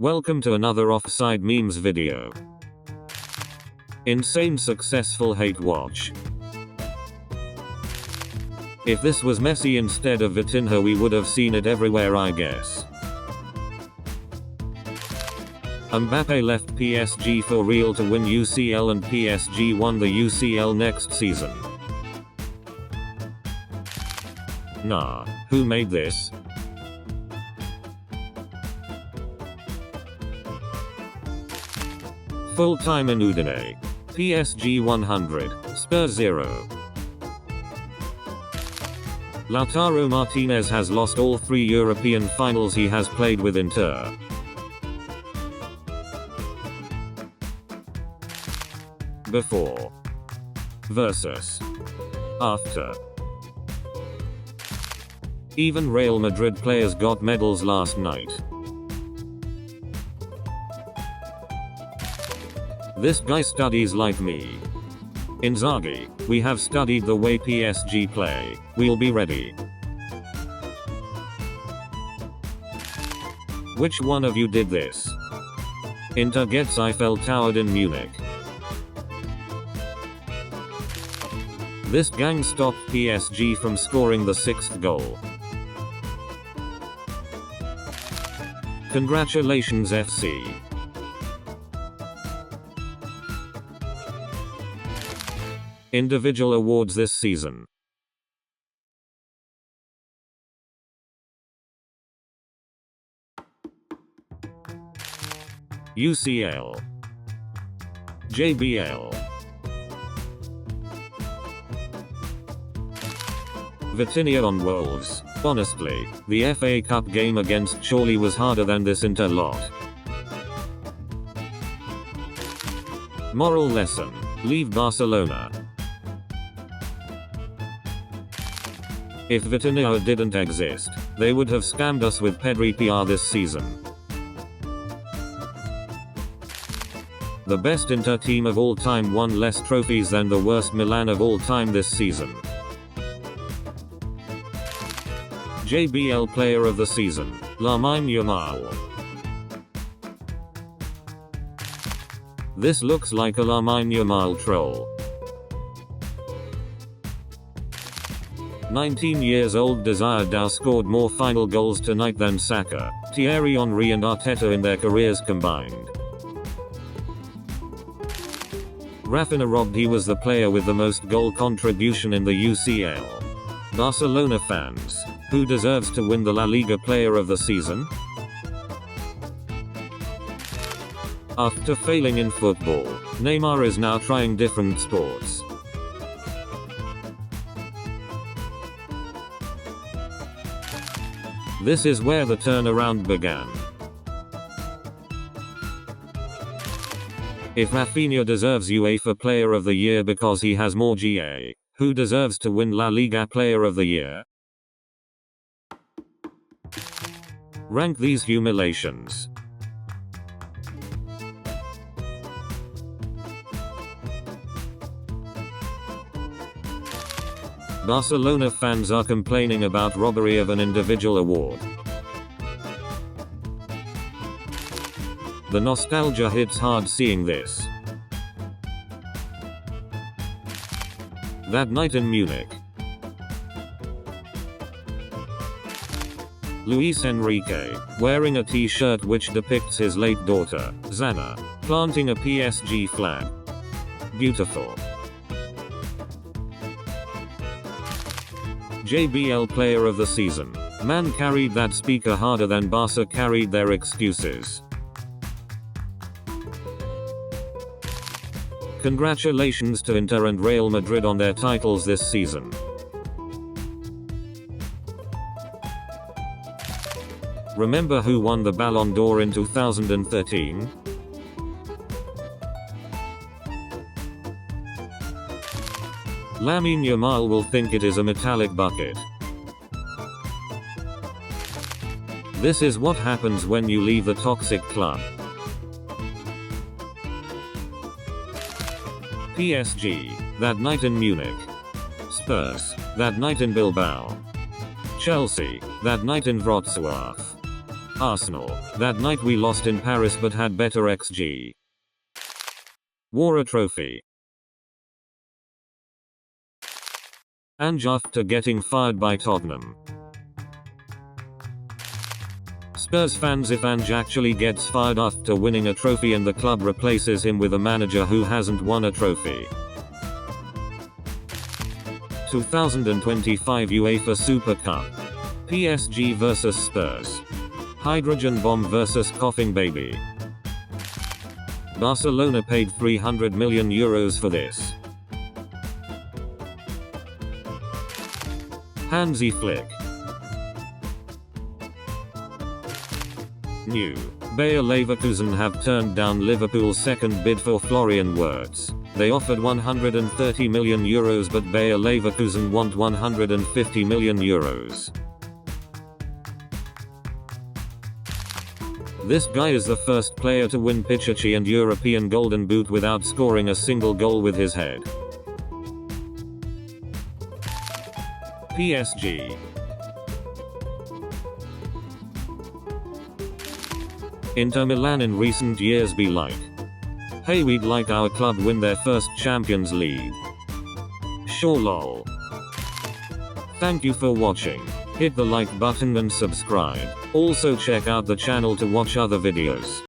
Welcome to another Offside Memes video. Insane successful hate watch. If this was Messi instead of Vitinha, we would have seen it everywhere, I guess. Mbappe left PSG for real to win UCL, and PSG won the UCL next season. Nah, who made this? Full time in Udine. PSG 100, Spurs 0. Lautaro Martinez has lost all 3 European finals he has played with Inter. Before versus after. Even Real Madrid players got medals last night. This guy studies like me. Inzaghi, we have studied the way PSG play. We'll be ready. Which one of you did this? Inter gets Eiffel Towered in Munich. This gang stopped PSG from scoring the 6th goal. Congratulations FC. Individual awards this season. UCL, JBL, Vitinha on Wolves. Honestly, the FA Cup game against Chorley was harder than this Inter lot. Moral lesson: leave Barcelona. If Vitinha didn't exist, they would have scammed us with Pedri PR this season. The best Inter team of all time won less trophies than the worst Milan of all time this season. JBL Player of the Season, Lamine Yamal. This looks like a Lamine Yamal troll. 19 years old Desire Doue scored more final goals tonight than Saka, Thierry Henry and Arteta in their careers combined. Rafinha robbed. He was the player with the most goal contribution in the UCL. Barcelona fans, who deserves to win the La Liga Player of the Season? After failing in football, Neymar is now trying different sports. This is where the turnaround began. If Rafinha deserves UEFA Player of the Year because he has more GA, who deserves to win La Liga Player of the Year? Rank these humiliations. Barcelona fans are complaining about robbery of an individual award. The nostalgia hits hard seeing this. That night in Munich. Luis Enrique, wearing a t-shirt which depicts his late daughter, Zana, planting a PSG flag. Beautiful. JBL Player of the Season. Man carried that speaker harder than Barca carried their excuses. Congratulations to Inter and Real Madrid on their titles this season. Remember who won the Ballon d'Or in 2013? Lamine Yamal will think it is a metallic bucket. This is what happens when you leave the toxic club. PSG, that night in Munich. Spurs, that night in Bilbao. Chelsea, that night in Wrocław. Arsenal. That night we lost in Paris but had better XG. Wore a trophy. Ange after getting fired by Tottenham. Spurs fans, if Ange actually gets fired after winning a trophy and the club replaces him with a manager who hasn't won a trophy. 2025 UEFA Super Cup. PSG vs Spurs. Hydrogen bomb vs coughing baby. Barcelona paid 300 million euros for this. Hansi Flick. New. Bayer Leverkusen have turned down Liverpool's second bid for Florian Wirtz. They offered 130 million euros but Bayer Leverkusen want 150 million euros. This guy is the first player to win PSG and European Golden Boot without scoring a single goal with his head. PSG. Inter Milan in recent years be like, hey, we'd like our club win their first Champions League. Sure lol. Thank you for watching. Hit the like button and subscribe. Also check out the channel to watch other videos.